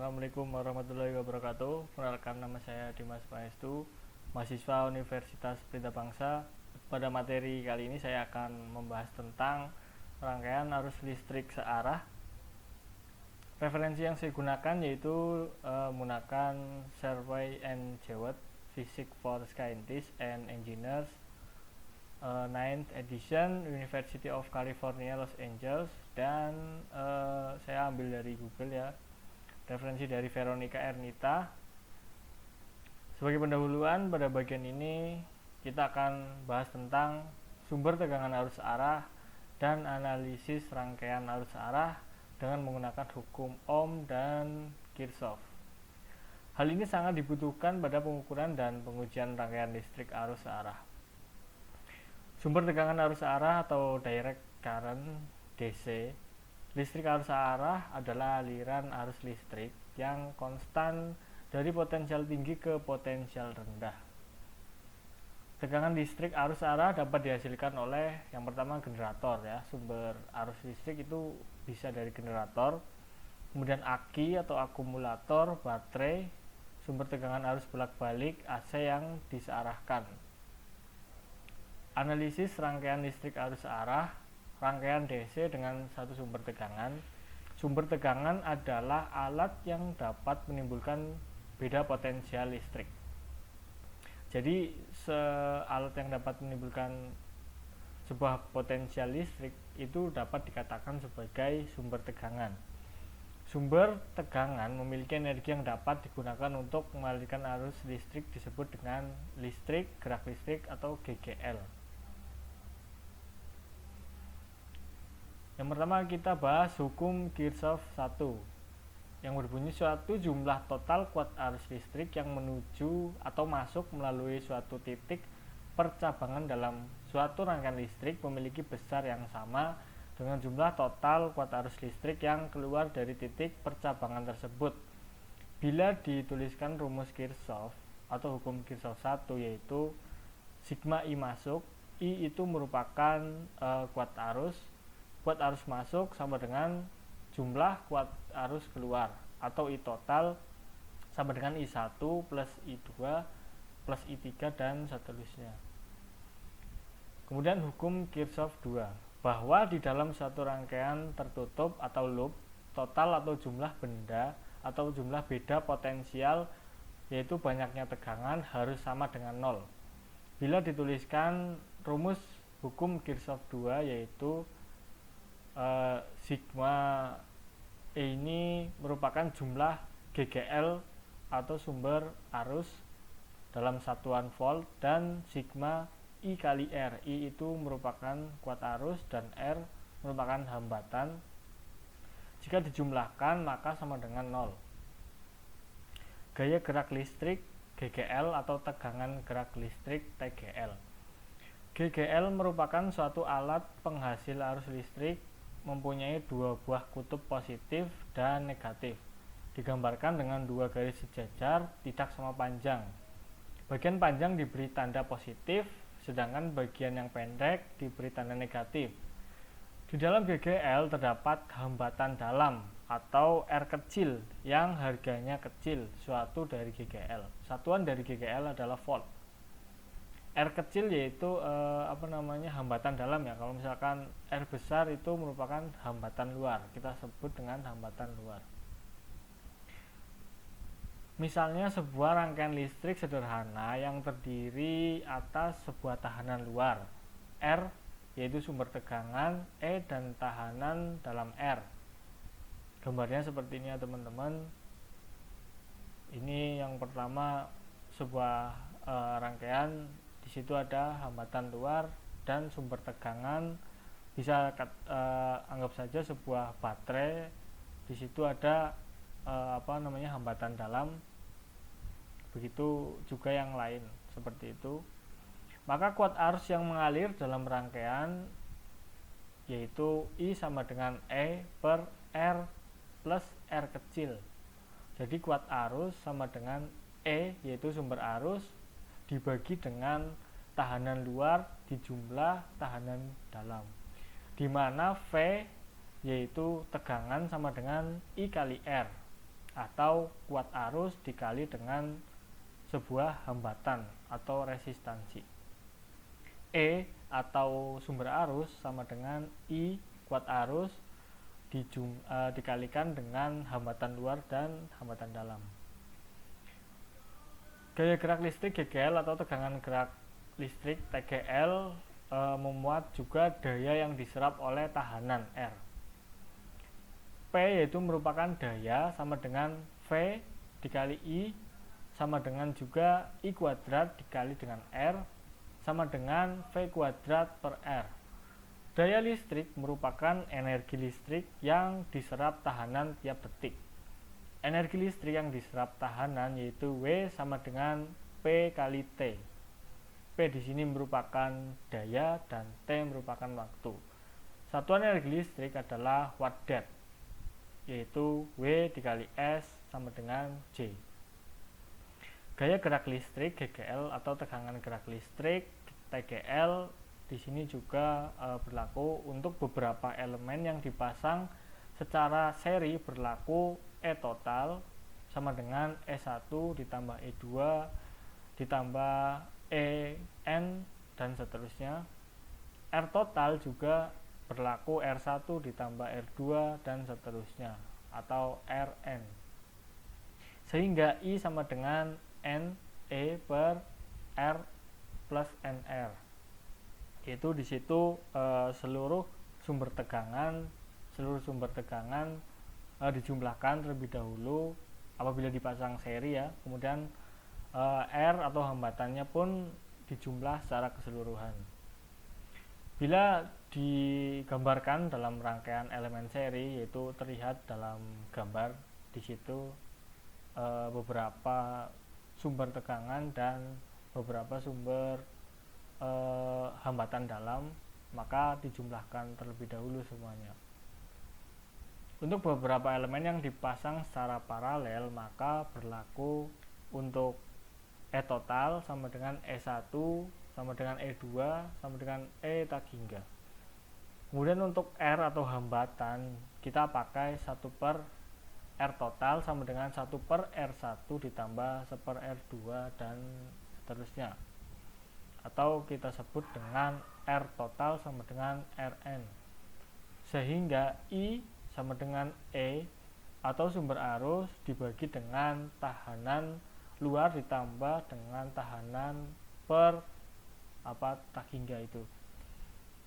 Assalamualaikum warahmatullahi wabarakatuh. Perkenalkan, nama saya Dimas Pangestu, mahasiswa Universitas Pelita Bangsa. Pada materi kali ini saya akan membahas tentang rangkaian arus listrik searah. Referensi yang saya gunakan yaitu menggunakan Survey and Jewett Physics for Scientists and Engineers 9th edition, University of California Los Angeles, dan saya ambil dari Google ya, referensi dari Veronica Ernita. Sebagai pendahuluan, pada bagian ini kita akan bahas tentang sumber tegangan arus arah dan analisis rangkaian arus arah dengan menggunakan hukum Ohm dan Kirchhoff. Hal ini sangat dibutuhkan pada pengukuran dan pengujian rangkaian listrik arus arah. Sumber tegangan arus arah atau direct current DC, listrik arus arah adalah aliran arus listrik yang konstan dari potensial tinggi ke potensial rendah. Tegangan listrik arus arah dapat dihasilkan oleh yang pertama generator ya. Sumber arus listrik itu bisa dari generator, kemudian aki atau akumulator, baterai, sumber tegangan arus bolak-balik AC yang disearahkan. Analisis rangkaian listrik arus arah, rangkaian DC dengan satu sumber tegangan. Sumber tegangan adalah alat yang dapat menimbulkan beda potensial listrik. Jadi alat yang dapat menimbulkan sebuah potensial listrik itu dapat dikatakan sebagai sumber tegangan. Sumber tegangan memiliki energi yang dapat digunakan untuk mengalirkan arus listrik disebut dengan listrik, gerak listrik atau GGL. Yang pertama kita bahas hukum Kirchhoff 1 yang berbunyi suatu jumlah total kuat arus listrik yang menuju atau masuk melalui suatu titik percabangan dalam suatu rangkaian listrik memiliki besar yang sama dengan jumlah total kuat arus listrik yang keluar dari titik percabangan tersebut. Bila dituliskan rumus Kirchhoff atau hukum Kirchhoff 1 yaitu sigma I masuk, I itu merupakan kuat arus masuk sama dengan jumlah kuat arus keluar, atau I total sama dengan I1 plus I2 plus I3 dan seterusnya. Kemudian hukum Kirchhoff 2, bahwa di dalam suatu rangkaian tertutup atau loop, total atau jumlah benda atau jumlah beda potensial yaitu banyaknya tegangan harus sama dengan 0. Bila dituliskan rumus hukum Kirchhoff 2 yaitu sigma E ini merupakan jumlah GGL atau sumber arus dalam satuan volt, dan sigma I kali R, I itu merupakan kuat arus dan R merupakan hambatan. Jika dijumlahkan maka sama dengan 0. Gaya gerak listrik GGL atau tegangan gerak listrik TGL. GGL merupakan suatu alat penghasil arus listrik mempunyai dua buah kutub positif dan negatif, digambarkan dengan dua garis sejajar tidak sama panjang. Bagian panjang diberi tanda positif, sedangkan bagian yang pendek diberi tanda negatif. Di dalam GGL terdapat hambatan dalam atau R kecil yang harganya kecil, suatu dari GGL. Satuan dari GGL adalah volt. R kecil yaitu hambatan dalam ya. Kalau misalkan R besar itu merupakan hambatan luar, kita sebut dengan hambatan luar. Misalnya sebuah rangkaian listrik sederhana yang terdiri atas sebuah tahanan luar R yaitu sumber tegangan, E dan tahanan dalam R. Gambarnya seperti ini ya teman-teman. Ini yang pertama sebuah rangkaian. Di situ ada hambatan luar dan sumber tegangan, bisa anggap saja sebuah baterai. Di situ ada hambatan dalam. Begitu juga yang lain seperti itu. Maka kuat arus yang mengalir dalam rangkaian yaitu I sama dengan E per R plus R kecil. Jadi kuat arus sama dengan E yaitu sumber arus dibagi dengan tahanan luar dijumlah tahanan dalam, di mana V yaitu tegangan sama dengan I kali R atau kuat arus dikali dengan sebuah hambatan atau resistansi. E atau sumber arus sama dengan I kuat arus dikalikan dengan hambatan luar dan hambatan dalam. Gaya gerak listrik GGL atau tegangan gerak listrik TGL memuat juga daya yang diserap oleh tahanan R. P yaitu merupakan daya sama dengan V dikali I sama dengan juga I kuadrat dikali dengan R sama dengan V kuadrat per R. Daya listrik merupakan energi listrik yang diserap tahanan tiap detik. Energi listrik yang diserap tahanan yaitu W sama dengan P kali T. P di sini merupakan daya dan T merupakan waktu. Satuan energi listrik adalah watt dat, yaitu W dikali S sama dengan J. Gaya gerak listrik GGL atau tegangan gerak listrik TGL di sini juga berlaku untuk beberapa elemen yang dipasang secara seri. Berlaku E total sama dengan E1 ditambah E2 ditambah EN dan seterusnya. R total juga berlaku R1 ditambah R2 dan seterusnya atau Rn. Sehingga I sama dengan N E per R plus NR. Itu di situ seluruh sumber tegangan dijumlahkan terlebih dahulu apabila dipasang seri ya. Kemudian R atau hambatannya pun dijumlah secara keseluruhan. Bila digambarkan dalam rangkaian elemen seri, yaitu terlihat dalam gambar di situ beberapa sumber tegangan dan beberapa sumber hambatan dalam, maka dijumlahkan terlebih dahulu semuanya. Untuk beberapa elemen yang dipasang secara paralel, maka berlaku untuk E total sama dengan E1 sama dengan E2 sama dengan E tak hingga. Kemudian untuk R atau hambatan kita pakai 1 per R total sama dengan 1 per R1 ditambah 1 per R2 dan seterusnya. Atau kita sebut dengan R total sama dengan Rn. Sehingga I sama dengan E atau sumber arus dibagi dengan tahanan luar ditambah dengan tahanan per tak hingga itu.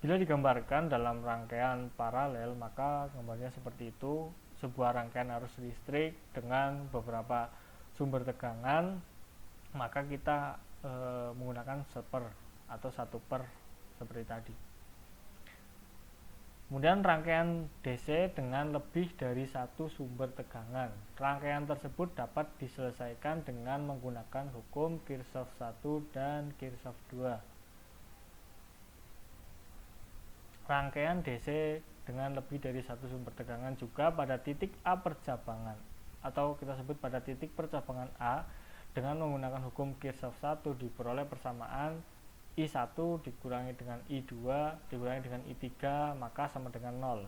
Bila digambarkan dalam rangkaian paralel, maka gambarnya seperti itu. Sebuah rangkaian arus listrik dengan beberapa sumber tegangan, maka kita menggunakan seper atau 1 per seperti tadi. Kemudian rangkaian DC dengan lebih dari satu sumber tegangan. Rangkaian tersebut dapat diselesaikan dengan menggunakan hukum Kirchhoff 1 dan Kirchhoff 2. Rangkaian DC dengan lebih dari satu sumber tegangan juga pada titik A percabangan, atau kita sebut pada titik percabangan A, dengan menggunakan hukum Kirchhoff 1 diperoleh persamaan I1 dikurangi dengan I2 dikurangi dengan I3 maka sama dengan 0.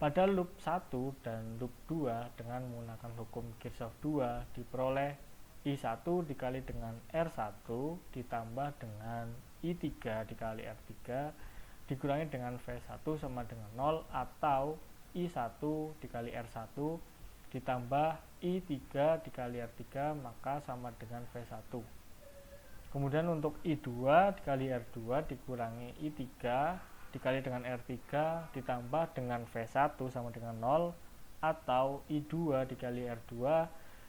Pada loop 1 dan loop 2 dengan menggunakan hukum Kirchhoff 2 diperoleh I1 dikali dengan R1 ditambah dengan I3 dikali R3 dikurangi dengan V1 sama dengan 0, atau I1 dikali R1 ditambah I3 dikali R3 maka sama dengan V1. Kemudian untuk I2 dikali R2 dikurangi I3 dikali dengan R3 ditambah dengan V1 sama dengan 0, atau I2 dikali R2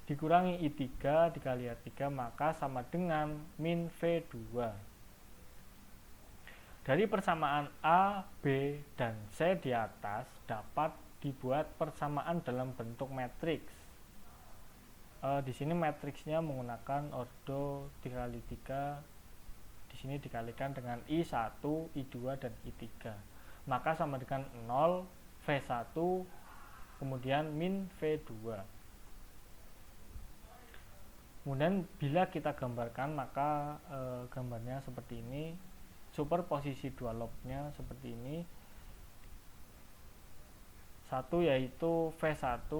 dikurangi I3 dikali R3 maka sama dengan min V2. Dari persamaan A, B, dan C di atas dapat dibuat persamaan dalam bentuk matriks. Di sini matriksnya menggunakan ordo 3x3. Di sini dikalikan dengan I1, I2, dan I3. Maka sama dengan 0, V1, kemudian min V2. Kemudian bila kita gambarkan maka gambarnya seperti ini. Superposisi dua lobnya seperti ini. yaitu V1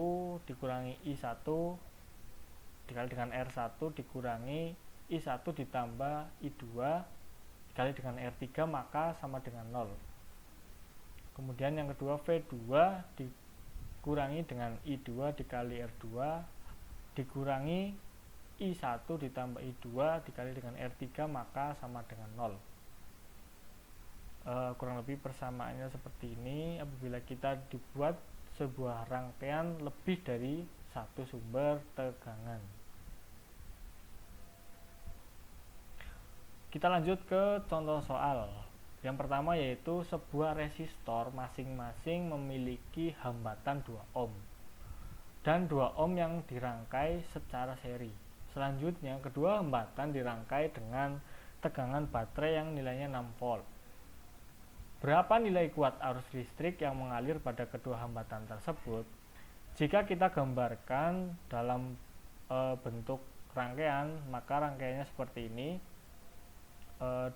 dikurangi I1 dikali dengan R1 dikurangi I1 ditambah I2 dikali dengan R3, maka sama dengan 0. Kemudian yang kedua V2 dikurangi dengan I2 dikali R2 dikurangi I1 ditambah I2 dikali dengan R3, maka sama dengan 0. Kurang lebih persamaannya seperti ini apabila kita dibuat sebuah rangkaian lebih dari satu sumber tegangan. Kita lanjut ke contoh soal. Yang pertama yaitu sebuah resistor masing-masing memiliki hambatan 2 ohm dan 2 ohm yang dirangkai secara seri. Selanjutnya, kedua hambatan dirangkai dengan tegangan baterai yang nilainya 6 volt. Berapa nilai kuat arus listrik yang mengalir pada kedua hambatan tersebut? Jika kita gambarkan dalam bentuk rangkaian, maka rangkaiannya seperti ini.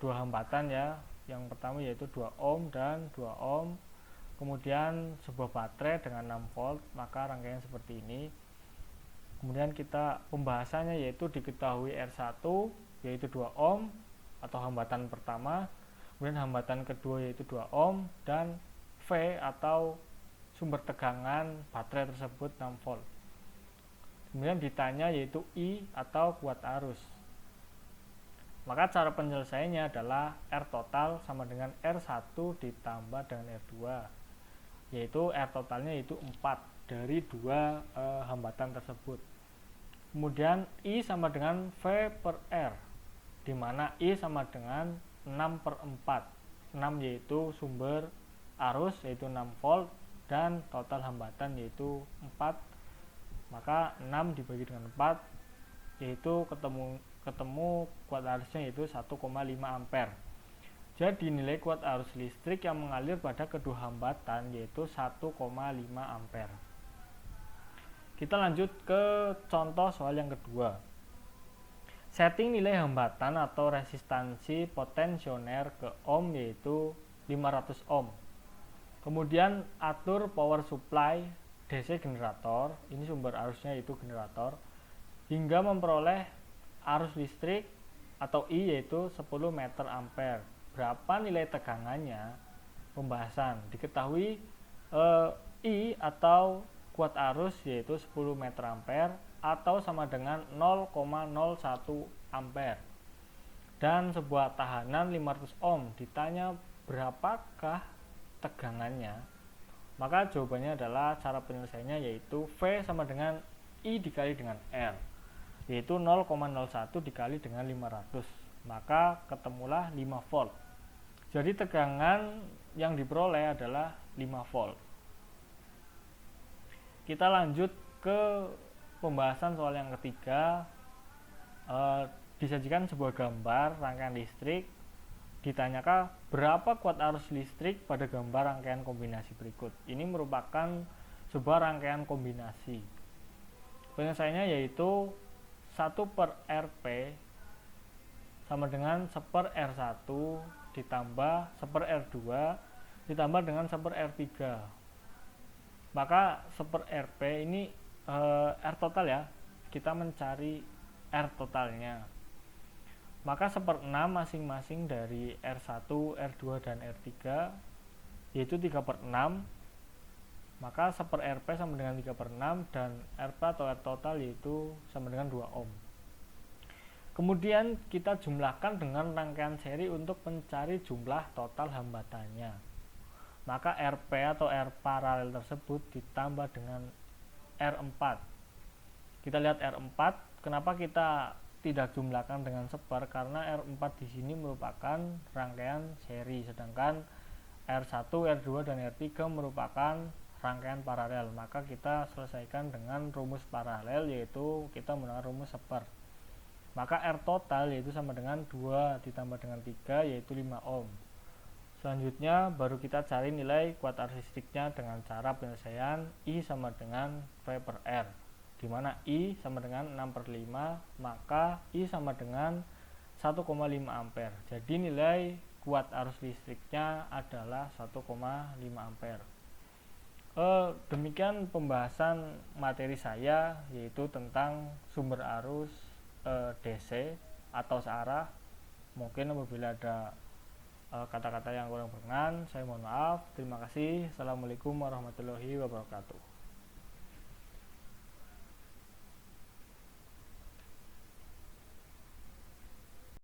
Dua hambatan ya. Yang pertama yaitu 2 ohm dan 2 ohm. Kemudian sebuah baterai dengan 6 volt, maka rangkaian seperti ini. Kemudian kita pembahasannya yaitu diketahui R1 yaitu 2 ohm atau hambatan pertama. Kemudian hambatan kedua yaitu 2 ohm dan V atau sumber tegangan baterai tersebut 6 volt. Kemudian ditanya yaitu I atau kuat arus. Maka cara penyelesaiannya adalah R total sama dengan R1 ditambah dengan R2. Yaitu R totalnya itu 4 dari dua hambatan tersebut. Kemudian I sama dengan V per R, di mana I sama dengan 6/4. 6 yaitu sumber arus yaitu 6 volt dan total hambatan yaitu 4. Maka 6 dibagi dengan 4 yaitu ketemu kuat arusnya yaitu 1,5 ampere. Jadi nilai kuat arus listrik yang mengalir pada kedua hambatan yaitu 1,5 ampere. Kita lanjut ke contoh soal yang kedua. Setting nilai hambatan atau resistansi potensioner ke ohm yaitu 500 ohm. Kemudian atur power supply DC generator, ini sumber arusnya itu generator, hingga memperoleh arus listrik atau I yaitu 10 meter ampere. Berapa nilai tegangannya? Pembahasan. Diketahui I atau kuat arus yaitu 10 meter ampere atau sama dengan 0,01 ampere. Dan sebuah tahanan 500 ohm. Ditanya berapakah tegangannya? Maka jawabannya adalah cara penyelesaiannya yaitu V sama dengan I dikali dengan R, yaitu 0,01 dikali dengan 500. Maka ketemulah 5 volt. Jadi tegangan yang diperoleh adalah 5 volt. Kita lanjut ke pembahasan soal yang ketiga. Disajikan sebuah gambar rangkaian listrik. Ditanyakan berapa kuat arus listrik pada gambar rangkaian kombinasi berikut. Ini merupakan sebuah rangkaian kombinasi. Penyelesaiannya yaitu 1/Rp sama dengan 1/R1 ditambah 1/R2 ditambah dengan 1/R3. Maka 1/Rp ini R total ya. Kita mencari R totalnya. Maka 1/6 masing-masing dari R1, R2 dan R3 yaitu 3/6. Maka 1/Rp sama dengan 3/6 dan Rp atau R total yaitu sama dengan 2 ohm. Kemudian kita jumlahkan dengan rangkaian seri untuk mencari jumlah total hambatannya. Maka Rp atau R paralel tersebut ditambah dengan R4. Kita lihat R4, kenapa kita tidak jumlahkan dengan seper? Karena R4 di sini merupakan rangkaian seri, sedangkan R1, R2 dan R3 merupakan rangkaian paralel. Maka kita selesaikan dengan rumus paralel, yaitu kita menggunakan rumus seper. Maka R total yaitu sama dengan 2 ditambah dengan 3 yaitu 5 ohm. Selanjutnya baru kita cari nilai kuat arus listriknya dengan cara penyelesaian I sama dengan V per R, di mana I sama dengan 6/5, maka I sama dengan 1,5 ampere. Jadi nilai kuat arus listriknya adalah 1,5 ampere. Demikian pembahasan materi saya, yaitu tentang sumber arus DC atau searah. Mungkin apabila ada kata-kata yang kurang berkenan, saya mohon maaf. Terima kasih. Assalamualaikum warahmatullahi wabarakatuh.